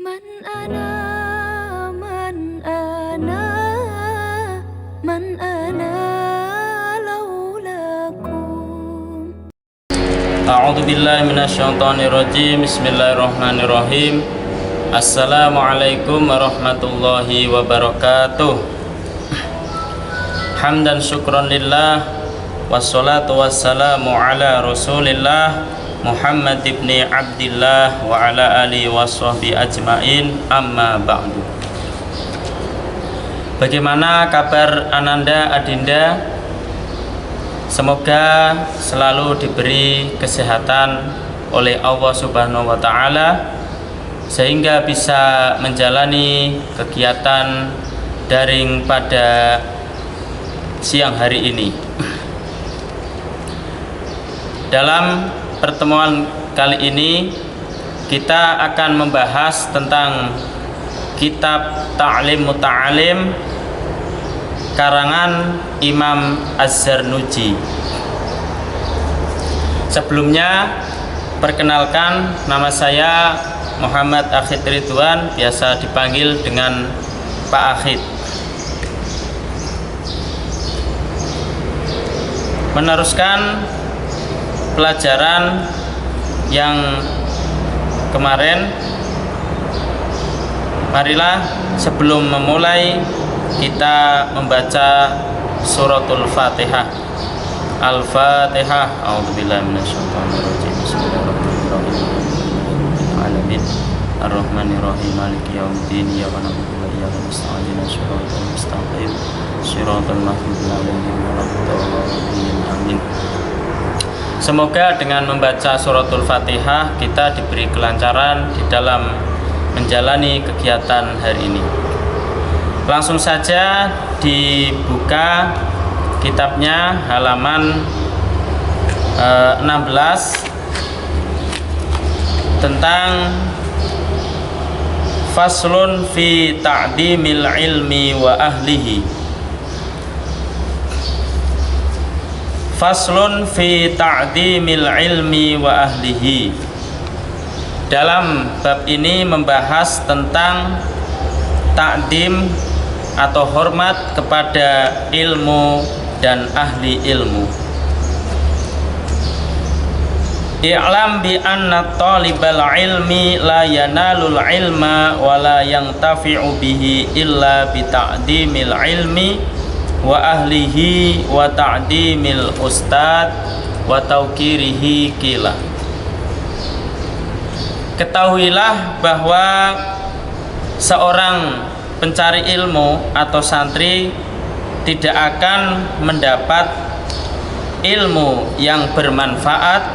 من أنا من أنا من أنا لولاكم. أعوذ بالله من الشيطان الرجيم. بسم الله الرحمن الرحيم. Assalamualaikum warahmatullahi wabarakatuh. Hamdan syukran lillah, wassalatu wassalamu ala rasulillah Muhammad ibni Abdillah wa ala alihi waswahbi ajmain, amma ba'du. Bagaimana kabar Ananda Adinda? Semoga selalu diberi kesehatan oleh Allah Subhanahu wa Ta'ala, sehingga bisa menjalani kegiatan daring pada siang hari ini. Dalam pertemuan kali ini kita akan membahas tentang kitab Ta'lim Muta'alim karangan Imam Az-Zarnuji. Sebelumnya, perkenalkan, nama saya Muhammad Akhid Ridwan, biasa dipanggil dengan Pak Akhid. Meneruskan pelajaran yang kemarin, marilah sebelum memulai kita membaca suratul Fatihah. Al-Fatihah. A'udzubillahi minasyaitonirrajim. Bismillahirrahmanirrahim. Alamin. Ar-Rahmanirrahim. Maliki yaumiddin. Iyyaka na'budu wa iyyaka nasta'in. Ihdinas siratal mustaqim. Shiratal maghdubi 'alaihim waladdallin. Amin. Semoga dengan membaca suratul Fatihah kita diberi kelancaran di dalam menjalani kegiatan hari ini. Langsung saja dibuka kitabnya halaman 16 tentang faslun fi ta'dimil ilmi wa ahlihi. Faslun fi ta'dimil ilmi wa ahlihi. Dalam bab ini membahas tentang ta'dim atau hormat kepada ilmu dan ahli ilmu. I'lam bi anna talibal ilmi la yanalul ilma wa la yantafi'u bihi illa bi ta'dimil ilmi wa ahlihi wa ta'dimil ustad wa tauqirihi kila. Ketahuilah bahwa seorang pencari ilmu atau santri tidak akan mendapat ilmu yang bermanfaat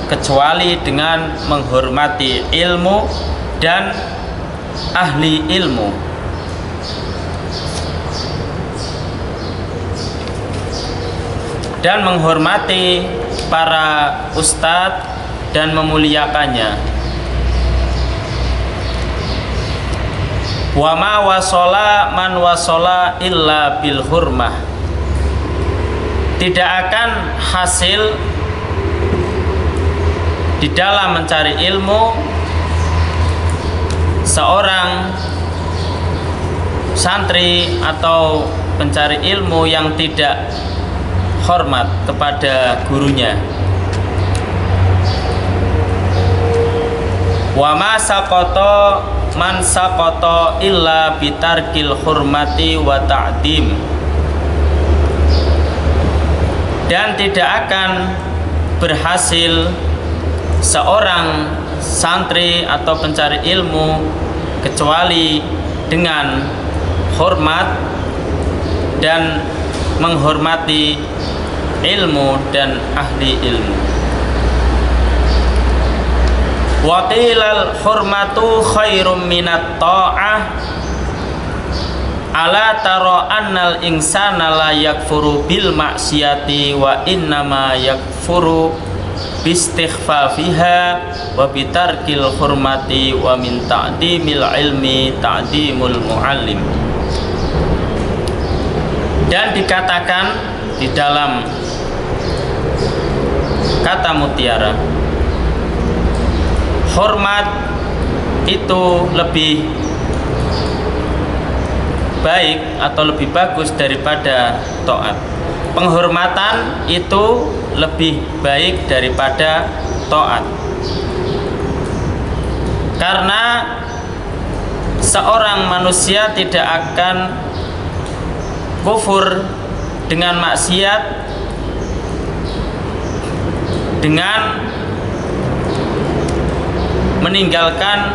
kecuali dengan menghormati ilmu dan ahli ilmu. Dan menghormati para ustadz dan memuliakannya. Wa ma wasala man wasala illa bil hurmah. Tidak akan hasil di dalam mencari ilmu seorang santri atau pencari ilmu yang tidak hormat kepada gurunya. Wa ma saqata man saqata illa bitarkil hurmati wa ta'dim. Dan tidak akan berhasil seorang santri atau pencari ilmu kecuali dengan hormat dan menghormati ilmu dan ahli ilmu. Wa qilal hurmatu khairum minat ta'ah. Ala tara annal insana la yakfuru bil maksiyati wa innama yakfuru bistighfafiha wa bitarkil hurmati wa min ta'dimil ilmi ta'dimul muallim. Dan dikatakan di dalam kata mutiara, hormat itu lebih baik atau lebih bagus daripada taat. Penghormatan itu lebih baik daripada taat. Karena seorang manusia tidak akan kufur dengan maksiat dengan meninggalkan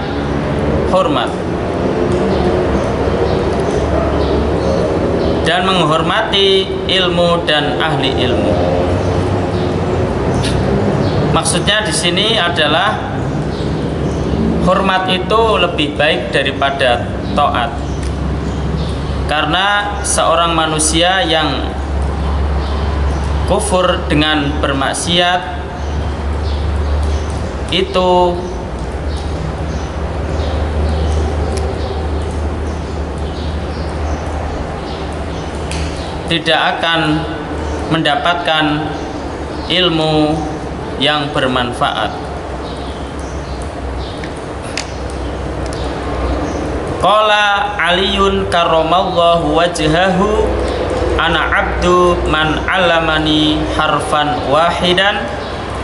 hormat dan menghormati ilmu dan ahli ilmu. Maksudnya di sini adalah hormat itu lebih baik daripada taat. Karena seorang manusia yang kufur dengan bermaksiat itu tidak akan mendapatkan ilmu yang bermanfaat. Qala Aliyun karramallahu wajhahu ana abdu man 'allamani harfan wahidan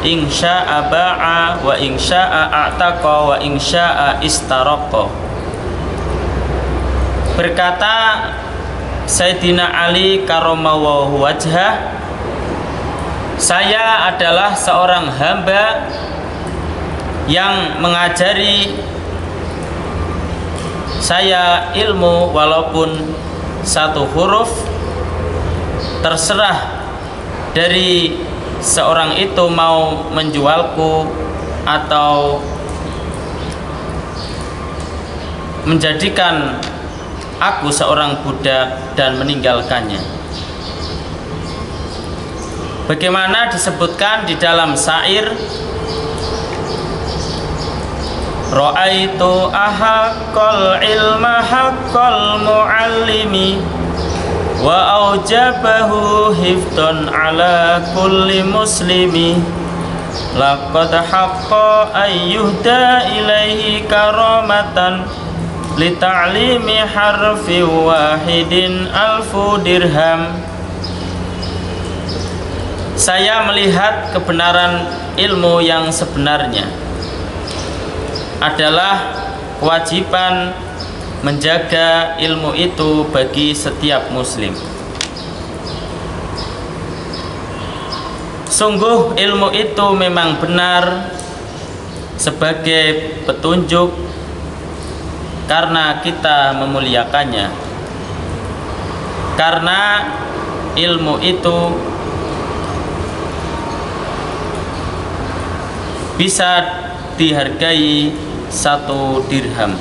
in syaa'a ba'a wa in syaa'a a'taqa wa in syaa'a istaraqa. Berkata Sayyidina Ali karramallahu wajhah, saya adalah seorang hamba yang mengajari saya ilmu walaupun satu huruf, terserah dari seorang itu mau menjualku atau menjadikan aku seorang budak dan meninggalkannya. Bagaimana disebutkan di dalam syair, Ra'aitu ahaqqal ilma haqqal muallimi wa aujabahu hifdhan ala kulli muslimi laqad haqqa ayyuhda ilaihi karamatan li ta'limi harfi wahidin alfu dirham. Saya melihat kebenaran ilmu yang sebenarnya adalah kewajiban menjaga ilmu itu bagi setiap muslim. Sungguh ilmu itu memang benar sebagai petunjuk karena kita memuliakannya. Karena ilmu itu bisa dihargai 1 dirham.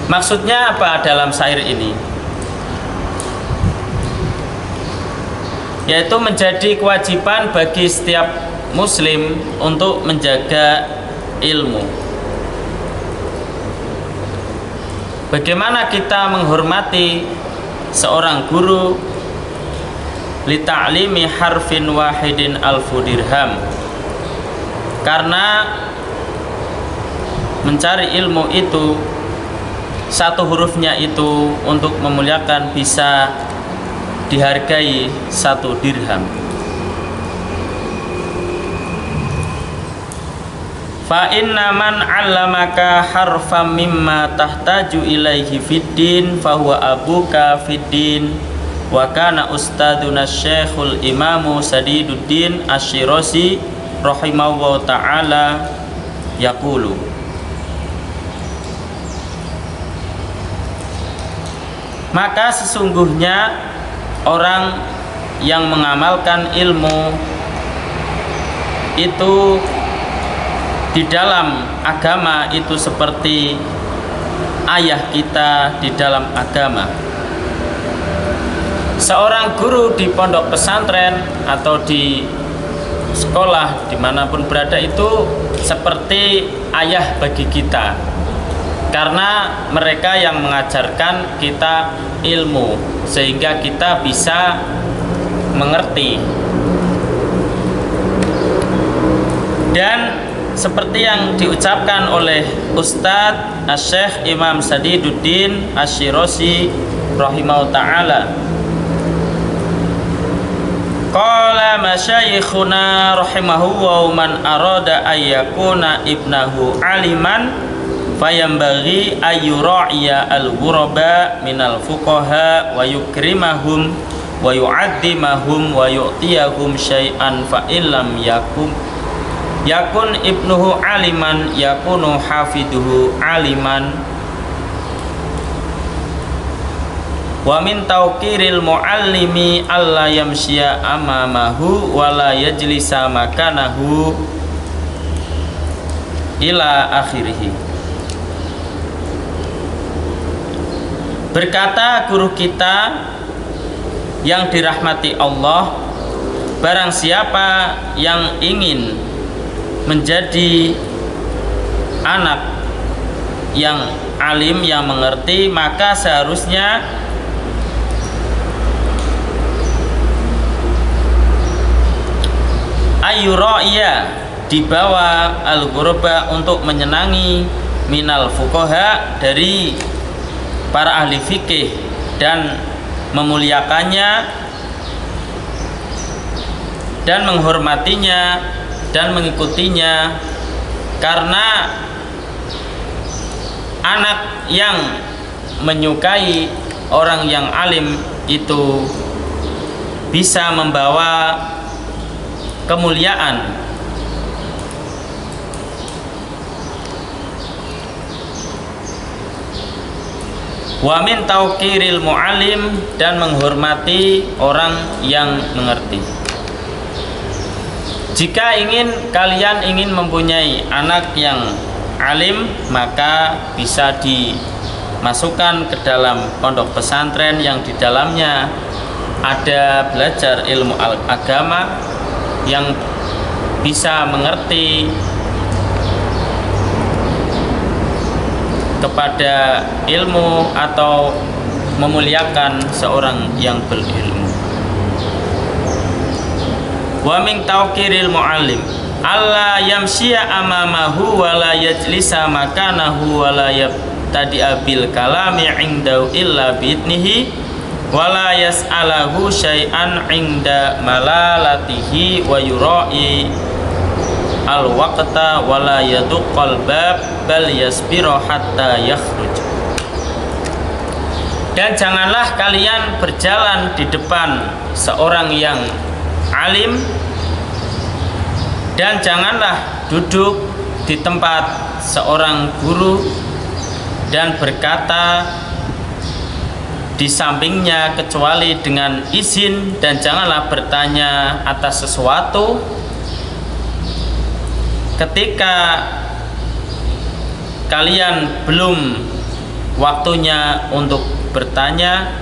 Maksudnya apa dalam syair ini? Yaitu menjadi kewajiban bagi setiap muslim untuk menjaga ilmu. Bagaimana kita menghormati seorang guru? Li ta'limi harfin wahidin alfu dirham. Karena mencari ilmu itu, satu hurufnya itu untuk memuliakan bisa dihargai 1 dirham. Fa inna man 'allamaka harfam mimma tahtaju ilaihi fiddin fa huwa abuka fiddin wa kana ustaduna Syekhul Imamu Sadiduddin Asy-Syirasi rahimahullahu ta'ala yaqulu. Maka sesungguhnya orang yang mengamalkan ilmu itu di dalam agama itu seperti ayah kita di dalam agama. Seorang guru di pondok pesantren atau di sekolah dimanapun berada itu seperti ayah bagi kita, karena mereka yang mengajarkan kita ilmu sehingga kita bisa mengerti. Dan seperti yang diucapkan oleh Ustadz Asy-Syaikh Imam Sadiduddin Asy-Syirasi rahimahullah ta'ala, qala masyayikhuna rahimahullah man arada ayyakuna ibnahu aliman fayambaghi ayyura'iya al-ghuraba minal fuqaha wa yukrimahum wa yu'addimahum wa yu'tiyahum syai'an fa illam yakun ibnuhu aliman yakunu hafiduhu aliman. Wa min tawqiril muallimi alla yamshiya amamahu wa la yajlisa makanahu ila akhirih. Berkata guru kita yang dirahmati Allah, barang siapa yang ingin menjadi anak yang alim, yang mengerti, maka seharusnya ayyura'iya, dibawa al-ghuraba, untuk menyenangi minal fuqaha, dari para ahli fikih, dan memuliakannya dan menghormatinya dan mengikutinya, karena anak yang menyukai orang yang alim itu bisa membawa kemuliaan. Wa min tauqiril muallim, dan menghormati orang yang mengerti. Jika kalian ingin mempunyai anak yang alim, maka bisa dimasukkan ke dalam pondok pesantren yang di dalamnya ada belajar ilmu agama, yang bisa mengerti kepada ilmu atau memuliakan seorang yang berilmu. Wa min tawqiril muallim alla yamshiya amamahu wa la yajlisa makanahu wa la yabtadi'a bil kalami 'indahu illa bi'idnihi wa la yas'alahu syai'an 'inda malalatihi wa yura'i al waqta wa la yaduqqal bab bal yasbiru hatta yakhruj. Dan janganlah kalian berjalan di depan seorang yang alim, dan janganlah duduk di tempat seorang guru dan berkata di sampingnya kecuali dengan izin, dan janganlah bertanya atas sesuatu ketika kalian belum waktunya untuk bertanya.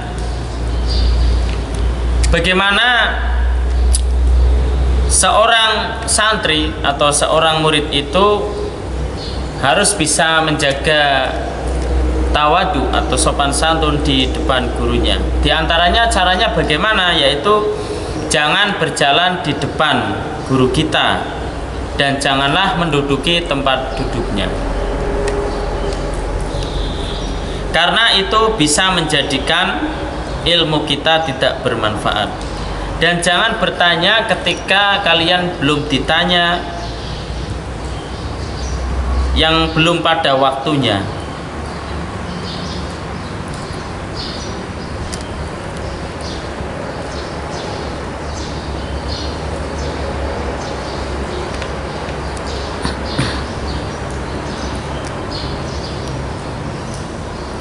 Bagaimana seorang santri atau seorang murid itu harus bisa menjaga tawadu atau sopan santun di depan gurunya. Di antaranya caranya bagaimana, yaitu jangan berjalan di depan guru kita dan janganlah menduduki tempat duduknya, karena itu bisa menjadikan ilmu kita tidak bermanfaat. Dan jangan bertanya ketika kalian belum ditanya, yang belum pada waktunya.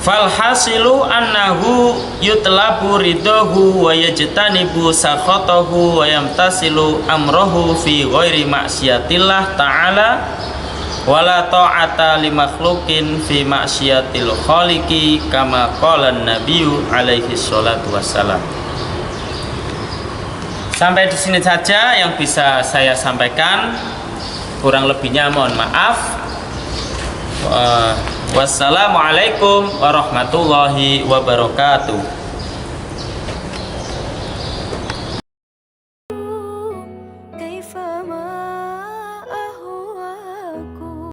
Falhasilu annahu yutlabu ridahu wa yajtanibu sakhatahu wa yamtasilu amrahu fi ghairi maksiatillah ta'ala wala ta'ata li makhluqin fi maksiatil khaliqi kama qala an-nabiyyu alaihi salatu wassalam. Sampai di sini saja yang bisa saya sampaikan, kurang lebihnya mohon maaf. Wassalamualaikum warahmatullahi wabarakatuh.